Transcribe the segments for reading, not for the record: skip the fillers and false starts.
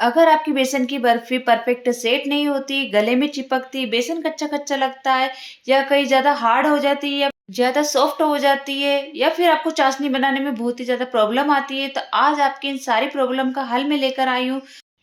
अगर आपकी बेसन की बर्फी परफेक्ट सेट नहीं होती, गले में चिपकती, बेसन कच्चा-कच्चा लगता है या कहीं ज़्यादा हार्ड हो जाती है या ज़्यादा सॉफ्ट हो जाती है या फिर आपको चाशनी बनाने में बहुत ही ज़्यादा प्रॉब्लम आती है, तो आज आपकी इन सारी प्रॉब्लम का हल मैं लेकर आई हूँ।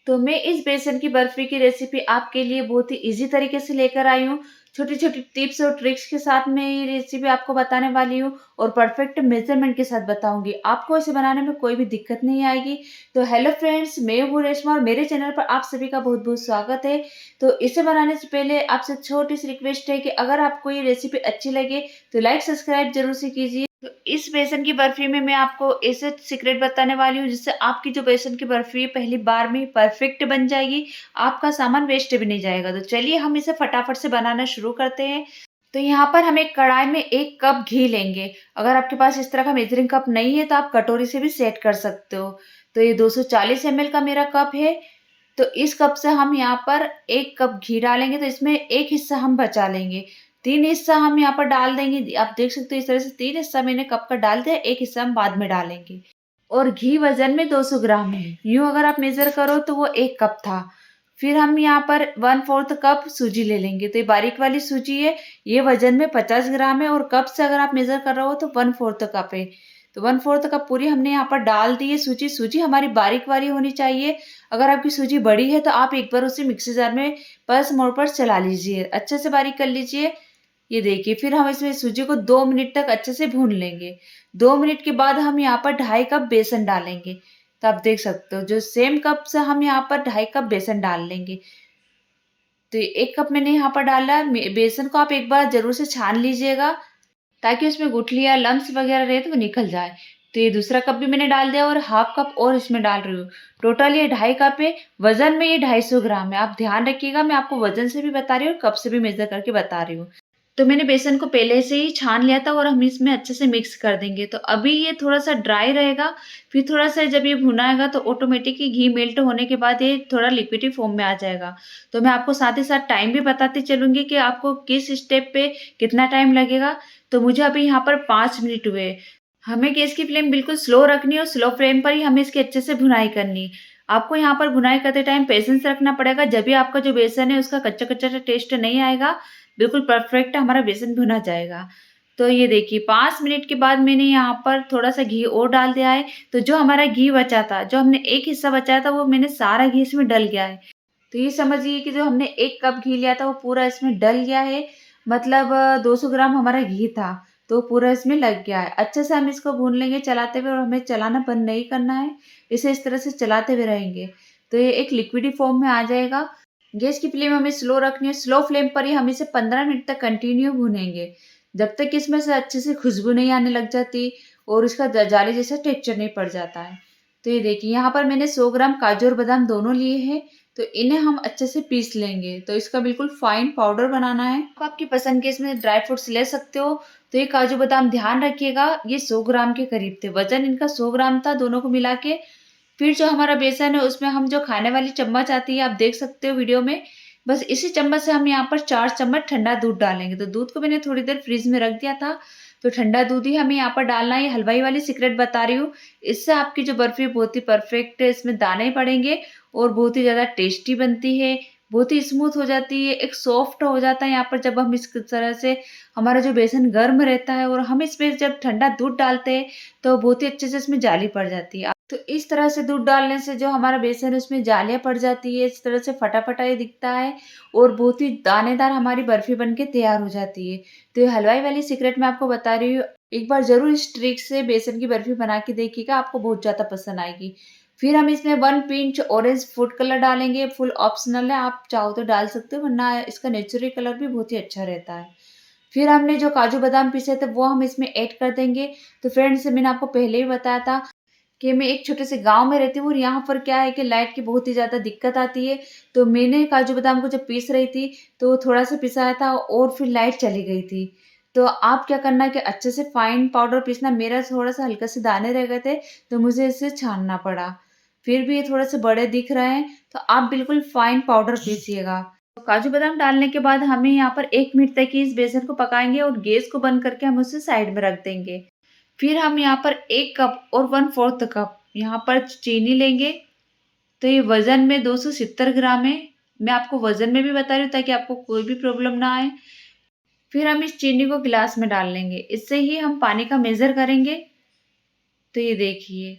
तो मैं इस बेसन की बर्फी की रेसिपी आपके लिए बहुत ही ईज़ी तरीके से लेकर आई हूँ। छोटी-छोटी टिप्स और ट्रिक्स के साथ मैं ये रेसिपी आपको बताने वाली हूँ और परफेक्ट मेज़रमेंट के साथ बताऊँगी। आपको इसे बनाने में कोई भी दिक्कत नहीं आएगी। तो हेलो फ्रेंड्स, मैं हूँ रेशमा और मेरे चैनल पर आप सभी का बहुत-बहुत स्वागत है। तो इसे बनाने से पहले आपसे छोटी-सी रिक्वेस्ट है कि अगर आपको ये रेसिपी अच्छी लगे तो लाइक सब्सक्राइब ज़रूर से कीजिए। तो इस बेसन की बर्फी में मैं आपको ऐसे सीक्रेट बताने वाली हूँ जिससे आपकी जो बेसन की बर्फी है पहली बार में परफेक्ट बन जाएगी, आपका सामान वेस्ट भी नहीं जाएगा। तो चलिए हम इसे फटाफट से बनाना शुरू करते हैं। तो यहाँ पर हम एक कढ़ाई में 1 कप घी लेंगे। अगर आपके पास इस तरह का मेजरिंग कप नहीं है तो आप कटोरी से भी सेट कर सकते हो। तो ये 240 ml का मेरा कप है। तो इस कप से हम यहाँ पर 1 कप घी डालेंगे, तो इसमें 1 हिस्सा हम बचा लेंगे। 3 हिस्सा हम यहाँ पर डाल देंगे। आप देख सकते हो इस तरह से 3 हिस्सा मैंने कप का डाल दिया, 1 हिस्सा हम बाद में डालेंगे। और घी वज़न में 200 ग्राम है। यूँ अगर आप मेज़र करो तो वो 1 कप था। फिर हम यहाँ पर 1/4 कप सूजी ले लेंगे। तो ये बारीक वाली सूजी है, ये वज़न में 50 ग्राम है और कप से अगर आप मेज़र कर रहे हो तो 1/4 कप है। तो 1/4 कप पूरी हमने यहाँ पर डाल दी है सूजी। सूजी हमारी बारीक वाली होनी चाहिए। अगर आपकी सूजी बड़ी है तो आप एक बार उसे मिक्सी जार में पल्स मोड पर चला लीजिए, अच्छे से बारीक कर लीजिए। ये देखिए, फिर हम इसमें सूजी को 2 मिनट तक अच्छे से भून लेंगे। 2 मिनट के बाद हम यहाँ पर 2.5 कप बेसन डालेंगे। तो आप देख सकते हो जो सेम कप से हम यहाँ पर 2.5 कप बेसन डाल लेंगे। तो 1 कप मैंने यहाँ पर डाला। बेसन को आप एक बार ज़रूर से छान लीजिएगा ताकि उसमें गुठलियाँ, लम्स वगैरह रहे तो वो निकल जाए। तो ये दूसरा कप भी मैंने डाल दिया और हाफ कप और इसमें डाल रही हूँ। टोटल ये 2.5 कप है, वज़न में ये 250 ग्राम है। आप ध्यान रखिएगा, मैं आपको वज़न से भी बता रही हूँ और कप से भी मेज़र करके बता रही हूँ। तो मैंने बेसन को पहले से ही छान लिया था और हम इसमें अच्छे से मिक्स कर देंगे। तो अभी ये थोड़ा-सा ड्राई रहेगा, फिर थोड़ा-सा जब ये भुनाएगा तो ऑटोमेटिक ही घी मेल्ट होने के बाद ये थोड़ा लिक्विडी फॉर्म में आ जाएगा। तो मैं आपको साथ ही साथ टाइम भी बताती चलूँगी कि आपको किस स्टेप पे कितना टाइम लगेगा। तो मुझे अभी यहाँ पर 5 मिनट हुए। हमें गैस की फ्लेम बिल्कुल स्लो रखनी है और स्लो फ्लेम पर ही हमें इसकी अच्छे से भुनाई करनी। आपको यहाँ पर भुनाई करते टाइम पेशेंस रखना पड़ेगा, जभी आपका जो बेसन है उसका कच्चा-कच्चा सा टेस्ट नहीं आएगा, बिल्कुल परफेक्ट हमारा बेसन भुना जाएगा। तो ये देखिए 5 मिनट के बाद मैंने यहाँ पर थोड़ा-सा घी और डाल दिया है, तो जो हमारा घी बचा था, जो हमने 1 हिस्सा बचाया था वो मैंने सारा घी इसमें डल गया है। तो ये समझिए कि जो हमने 1 कप घी लिया था वो पूरा इसमें डल गया है, मतलब 200 ग्राम हमारा घी था, तो पूरा इसमें लग गया है। अच्छे से हम इसको भून लेंगे चलाते हुए और हमें चलाना बंद नहीं करना है, इसे इस तरह से चलाते हुए रहेंगे। तो ये एक लिक्विडी फॉर्म में आ जाएगा। गैस की फ्लेम हमें स्लो रखनी है, स्लो फ्लेम पर ही हम इसे 15 मिनट तक कंटिन्यू भूनेंगे, जब तक इसमें से अच्छे से खुशबू नहीं आने लग जाती और इसका जाली जैसा टेक्सचर नहीं पड़ जाता है। तो ये देखिए यहाँ पर मैंने 100 ग्राम काजू और बादाम दोनों लिए हैं, तो इन्हें हम अच्छे से पीस लेंगे। तो इसका बिल्कुल फाइन पाउडर बनाना है। आप आपकी पसंद के इसमें ड्राई फ्रूट्स ले सकते हो। तो ये काजू बादाम ध्यान रखिएगा, ये 100 ग्राम के करीब थे, वजन इनका 100 ग्राम था दोनों को मिला के। फिर जो हमारा बेसन है उसमें हम जो खाने वाली चम्मच आती है, आप देख सकते हो वीडियो में, बस इसी चम्मच से हम यहाँ पर 4 चम्मच ठंडा दूध डालेंगे। तो दूध को मैंने थोड़ी देर फ्रिज में रख दिया था, तो ठंडा दूध ही हमें यहाँ पर डालना है। ये हलवाई वाली सीक्रेट बता रही हूँ, इससे आपकी जो बर्फी बहुत ही परफेक्ट है, इसमें दाने पड़ेंगे और बहुत ही ज़्यादा टेस्टी बनती है, बहुत ही स्मूथ हो जाती है, एक सॉफ्ट हो जाता है यहाँ पर जब हम इस तरह से, हमारा जो बेसन गर्म रहता है और हम इसमें जब ठंडा दूध डालते हैं तो बहुत ही अच्छे से इसमें जाली पड़ जाती है। तो इस तरह से दूध डालने से जो हमारा बेसन है उसमें जालियाँ पड़ जाती है, इस तरह से फटा-फटा ये दिखता है और बहुत ही दानेदार हमारी बर्फी बनके तैयार हो जाती है। तो ये हलवाई वाली सीक्रेट मैं आपको बता रही हूँ, एक बार ज़रूर इस ट्रिक से बेसन की बर्फी बना के देखिएगा, आपको बहुत ज़्यादा पसंद आएगी। फिर हम इसमें 1 पिंच ऑरेंज फूड कलर डालेंगे, फुल ऑप्शनल है, आप चाहो तो डाल सकते हो वरना इसका नेचुरल कलर भी बहुत ही अच्छा रहता है। फिर हमने जो काजू बादाम पीसे थे वो हम इसमें ऐड कर देंगे। तो फ्रेंड्स मैंने आपको पहले ही बताया था कि मैं एक छोटे से गाँव में रहती हूँ और यहाँ पर क्या है कि लाइट की बहुत ही ज़्यादा दिक्कत आती है। तो मैंने काजू बादाम को जब पीस रही थी तो थोड़ा-सा पिसाया था और फिर लाइट चली गई थी। तो आप क्या करना कि अच्छे से फाइन पाउडर पीसना, मेरा थोड़ा-सा हल्का से दाने रह गए थे तो मुझे इसे छानना पड़ा। फिर भी ये थोड़े-से बड़े दिख रहे हैं, तो आप बिल्कुल फाइन पाउडर पीसिएगा। तो काजू बादाम डालने के बाद हमें यहाँ पर 1 मिनट तक ही इस बेसन को पकाएँगे और गैस को बंद करके हम उसे साइड में रख देंगे। फिर हम यहाँ पर 1 कप और 1/4 कप यहाँ पर चीनी लेंगे। तो ये वज़न में 270 ग्राम है। मैं आपको वज़न में भी बता रही हूँ ताकि आपको कोई भी प्रॉब्लम ना आए। फिर हम इस चीनी को गिलास में डाल लेंगे। इससे ही हम पानी का मेज़र करेंगे। तो ये देखिए,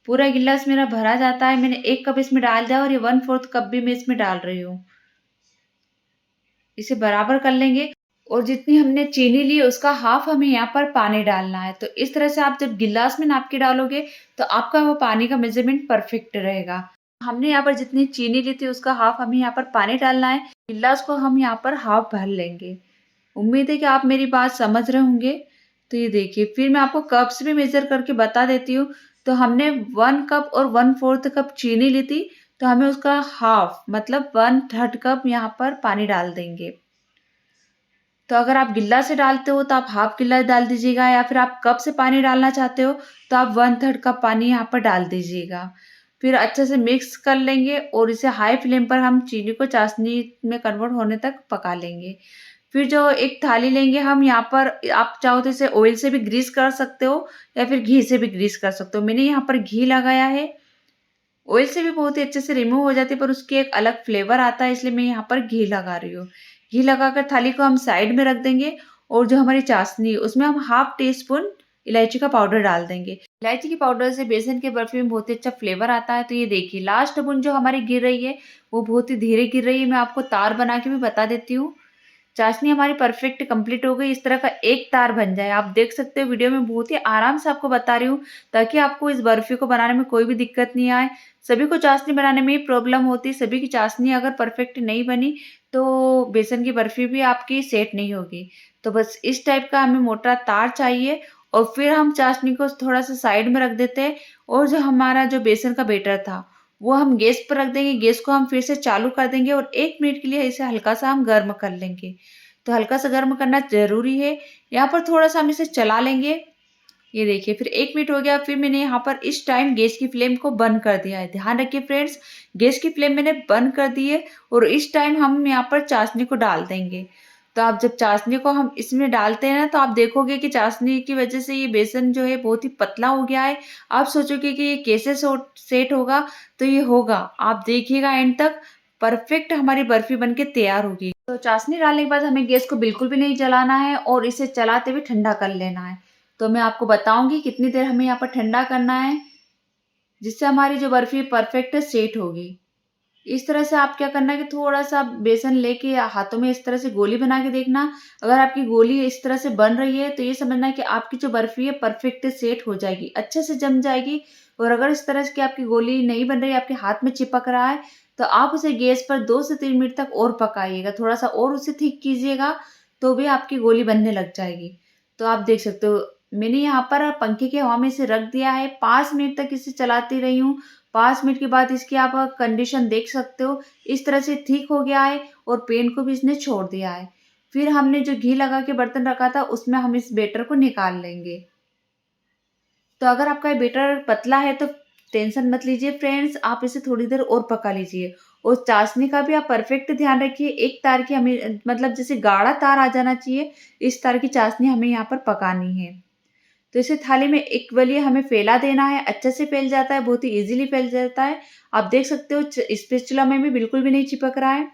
पूरा गिलास मेरा भरा जाता है। मैंने 1 कप इसमें डाल दिया और ये 1/4 कप भी मैं इसमें डाल रही हूँ। इसे बराबर कर लेंगे और जितनी हमने चीनी ली उसका हाफ हमें यहाँ पर पानी डालना है। तो इस तरह से आप जब गिलास में नाप के डालोगे तो आपका वो पानी का मेजरमेंट परफेक्ट रहेगा। हमने यहाँ पर जितनी चीनी ली थी उसका हाफ हमें यहाँ पर पानी डालना है। गिलास को हम यहाँ पर हाफ भर लेंगे। उम्मीद है कि आप मेरी बात समझ रहे होंगे। तो ये देखिए, फिर मैं आपको कप से भी मेजर करके बता देती हूँ। तो हमने 1 कप और 1/4 कप चीनी ली थी, तो हमें उसका हाफ मतलब 1/3 कप यहाँ पर पानी डाल देंगे। तो अगर आप गिलास से डालते हो तो आप हाफ गिलास डाल दीजिएगा, या फिर आप कप से पानी डालना चाहते हो तो आप 1/3 कप पानी यहाँ पर डाल दीजिएगा। फिर अच्छे से मिक्स कर लेंगे और इसे हाई फ्लेम पर हम चीनी को चाशनी में कन्वर्ट होने तक पका लेंगे। फिर जो एक थाली लेंगे हम, यहाँ पर आप चाहो तो इसे ऑयल से भी ग्रीस कर सकते हो या फिर घी से भी ग्रीस कर सकते हो। मैंने यहाँ पर घी लगाया है। ऑयल से भी बहुत ही अच्छे से रिमूव हो जाती है, पर उसकी एक अलग फ्लेवर आता है, इसलिए मैं यहाँ पर घी लगा रही हूँ। घी लगाकर थाली को हम साइड में रख देंगे और जो हमारी चाशनी है उसमें हम हाफ टी स्पून इलायची का पाउडर डाल देंगे। इलायची के पाउडर से बेसन के बर्फी में बहुत ही अच्छा फ्लेवर आता है। तो ये देखिए, लास्ट बूंद जो हमारी गिर रही है वो बहुत ही धीरे गिर रही है। मैं आपको तार बना के भी बता देती हूँ। चाशनी हमारी परफेक्ट कंप्लीट हो गई। इस तरह का एक तार बन जाए, आप देख सकते हो वीडियो में बहुत ही आराम से आपको बता रही हूँ ताकि आपको इस बर्फी को बनाने में कोई भी दिक्कत नहीं आए। सभी को चाशनी बनाने में ही प्रॉब्लम होती है। सभी की चाशनी अगर परफेक्ट नहीं बनी तो बेसन की बर्फी भी आपकी सेट नहीं होगी। तो बस इस टाइप का हमें मोटा तार चाहिए और फिर हम चाशनी को थोड़ा सा साइड में रख देते हैं और जो हमारा जो बेसन का बैटर था वो हम गैस पर रख देंगे। गैस को हम फिर से चालू कर देंगे और 1 मिनट के लिए इसे हल्का सा हम गर्म कर लेंगे। तो हल्का सा गर्म करना ज़रूरी है। यहाँ पर थोड़ा-सा हम इसे चला लेंगे। ये देखिए, फिर 1 मिनट हो गया। फिर मैंने यहाँ पर इस टाइम गैस की फ्लेम को बंद कर दिया है। ध्यान रखिए फ्रेंड्स, गैस की फ्लेम मैंने बंद कर दी है और इस टाइम हम यहाँ पर चाशनी को डाल देंगे। तो आप जब चाशनी को हम इसमें डालते हैं ना, तो आप देखोगे कि चाशनी की वज़ह से ये बेसन जो है बहुत ही पतला हो गया है। आप सोचोगे कि ये कैसे सेट होगा, तो ये होगा। आप देखिएगा एंड तक, परफेक्ट हमारी बर्फी बनके तैयार होगी। तो चाशनी डालने के बाद हमें गैस को बिल्कुल भी नहीं जलाना है और इसे चलाते हुए ठंडा कर लेना है। तो मैं आपको बताऊंगी कितनी देर हमें यहाँ पर ठंडा करना है, जिससे हमारी जो बर्फी परफेक्ट सेट होगी। इस तरह से आप क्या करना है कि थोड़ा-सा बेसन लेके हाथों में इस तरह से गोली बना के देखना। अगर आपकी गोली इस तरह से बन रही है तो ये समझना है कि आपकी जो बर्फी है परफेक्ट सेट हो जाएगी, अच्छे से जम जाएगी। और अगर इस तरह से की आपकी गोली नहीं बन रही है, आपके हाथ में चिपक रहा है, तो आप उसे गैस पर 2 से 3 मिनट तक और पकाइएगा। थोड़ा-सा और उसे थिक कीजिएगा, तो भी आपकी गोली बनने लग जाएगी। तो आप देख सकते हो, मैंने यहाँ पर पंखे की हवा में इसे रख दिया है। 5 मिनट तक इसे चलाती रही हूँ। 5 मिनट के बाद इसकी आप कंडीशन देख सकते हो। इस तरह से ठीक हो गया है और पैन को भी इसने छोड़ दिया है। फिर हमने जो घी लगा के बर्तन रखा था उसमें हम इस बैटर को निकाल लेंगे। तो अगर आपका ये बैटर पतला है तो टेंशन मत लीजिए फ्रेंड्स, आप इसे थोड़ी देर और पका लीजिए। और चाशनी का भी आप परफेक्ट ध्यान रखिए। एक तार की हमें मतलब जैसे गाढ़ा तार आ जाना चाहिए, इस तार की चाशनी हमें यहाँ पर पकानी है। तो इसे थाली में इक्वली हमें फैला देना है। अच्छे से फैल जाता है, बहुत ही ईज़िली फैल जाता है। आप देख सकते हो स्पैचुला में भी बिल्कुल भी नहीं चिपक रहा है।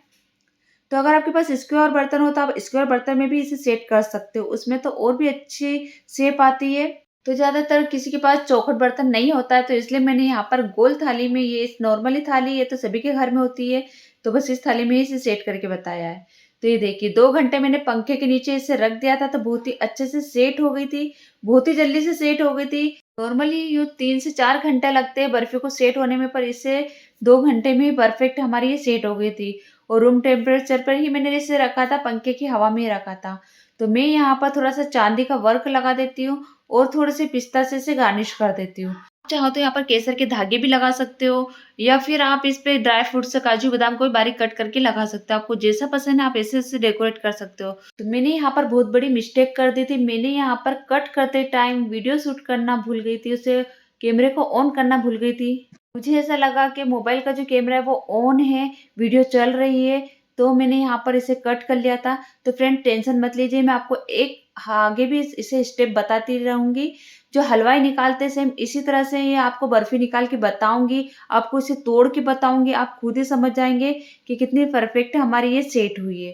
तो अगर आपके पास स्क्वायर बर्तन हो तो आप स्क्वायर बर्तन में भी इसे सेट कर सकते हो, उसमें तो और भी अच्छी शेप आती है। तो ज़्यादातर किसी के पास चौखट बर्तन नहीं होता है, तो इसलिए मैंने यहाँ पर गोल थाली में, ये इस नॉर्मली थाली है तो सभी के घर में होती है, तो बस इस थाली में ही इसे सेट करके बताया है। तो ये देखिए, 2 घंटे मैंने पंखे के नीचे इसे रख दिया था तो बहुत ही अच्छे से सेट हो गई थी, बहुत ही जल्दी से सेट हो गई थी। नॉर्मली यूँ 3 से 4 घंटे लगते हैं बर्फ़ी को सेट होने में, पर इसे 2 घंटे में ही परफेक्ट हमारी ये सेट हो गई थी। और रूम टेम्परेचर पर ही मैंने इसे रखा था, पंखे की हवा में ही रखा था। तो मैं यहाँ पर थोड़ा-सा चांदी का वर्क लगा देती हूँ और थोड़े-से पिस्ता से इसे गार्निश कर देती हूँ। चाहो तो यहाँ पर केसर के धागे भी लगा सकते हो या फिर आप इस पे ड्राई फ्रूट्स, काजू बादाम को भी बारीक कट करके लगा सकते हो। आपको जैसा पसंद है आप ऐसे-ऐसे डेकोरेट कर सकते हो। तो मैंने यहाँ पर बहुत बड़ी मिस्टेक कर दी थी। मैंने यहाँ पर कट करते टाइम वीडियो शूट करना भूल गई थी, उसे कैमरे को ऑन करना भूल गई थी। मुझे ऐसा लगा कि मोबाइल का जो कैमरा है वो ऑन है, वीडियो चल रही है, तो मैंने यहाँ पर इसे कट कर लिया था। तो फ्रेंड टेंशन मत लीजिए, मैं आपको एक आगे भी इसे स्टेप बताती रहूँगी। जो हलवाई निकालते हैं सेम इसी तरह से ये आपको बर्फी निकाल के बताऊँगी, आपको इसे तोड़ के बताऊँगी, आप खुद ही समझ जाएँगे कि कितनी परफेक्ट हमारी ये सेट हुई है।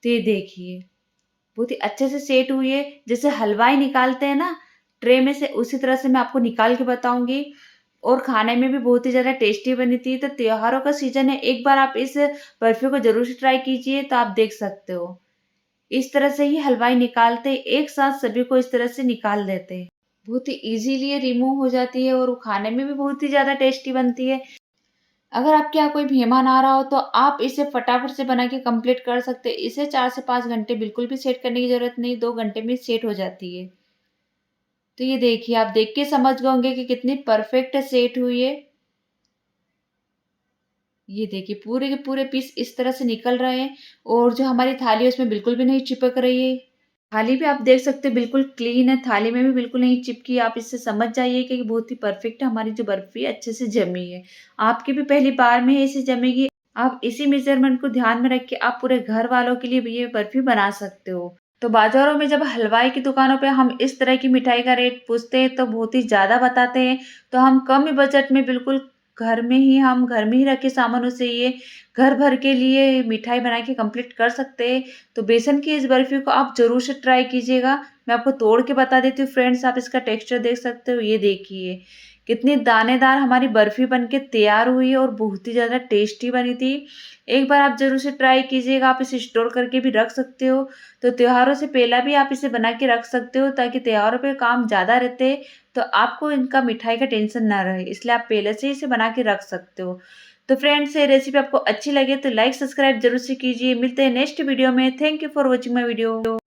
तो ये देखिए, बहुत ही अच्छे से सेट हुई है, जैसे हलवाई निकालते हैं ना ट्रे में से उसी तरह से मैं आपको निकाल के बताऊँगी और खाने में भी बहुत ही ज़्यादा टेस्टी बनी थी। तो त्योहारों का सीज़न है, एक बार आप इस बर्फी को ज़रूर से ट्राई कीजिए तो आप देख सकते हो। इस तरह से ही हलवाई निकालते एक साथ सभी को इस तरह से निकाल देते हैं। बहुत ही ईज़िली ये रिमूव हो जाती है और वो खाने में भी बहुत ही ज़्यादा टेस्टी बनती है। अगर आपके यहाँ कोई मेहमान आ रहा हो तो आप इसे फटाफट से बना के कंप्लीट कर सकते हैं। इसे 4 से 5 घंटे बिल्कुल भी सेट करने की ज़रूरत नहीं, 2 घंटे में सेट हो जाती है। तो ये देखिए, आप देख के समझ गए होंगे कि कितनी परफेक्ट सेट हुई है। ये देखिए पूरे के पूरे पीस इस तरह से निकल रहे हैं और जो हमारी थाली है उसमें बिल्कुल भी नहीं चिपक रही है। थाली भी आप देख सकते हो बिल्कुल क्लीन है, थाली में भी बिल्कुल नहीं चिपकी। आप इससे समझ जाइए कि बहुत ही परफेक्ट हमारी जो बर्फी है अच्छे से जमी है। आपकी भी पहली बार में ऐसे जमेगी। आप इसी मेजरमेंट को ध्यान में रख के आप पूरे घर वालों के लिए भी ये बर्फी बना सकते हो। तो बाजारों में जब हलवाई की दुकानों पे हम इस तरह की मिठाई का रेट पूछते हैं तो बहुत ही ज़्यादा बताते हैं। तो हम कम ही बजट में बिल्कुल घर में ही रखे सामानों से ये घर भर के लिए मिठाई बना के कंप्लीट कर सकते हैं। तो बेसन की इस बर्फी को आप ज़रूर से ट्राई कीजिएगा। मैं आपको तोड़ के बता देती हूँ फ्रेंड्स, आप इसका टेक्सचर देख सकते हो। ये देखिए कितनी दानेदार हमारी बर्फी बनके तैयार हुई है और बहुत ही ज़्यादा टेस्टी बनी थी। एक बार आप ज़रूर से ट्राई कीजिएगा। आप इसे स्टोर करके भी रख सकते हो। तो त्योहारों से पहले भी आप इसे बना के रख सकते हो ताकि त्योहारों पे काम ज़्यादा रहते हैं तो आपको इनका मिठाई का टेंशन ना रहे, इसलिए आप पहले से ही इसे बना के रख सकते हो। तो फ्रेंड्स ये रेसिपी आपको अच्छी लगे तो लाइक सब्सक्राइब जरूर से कीजिए। मिलते हैं नेक्स्ट वीडियो में। Thank you for watching my video.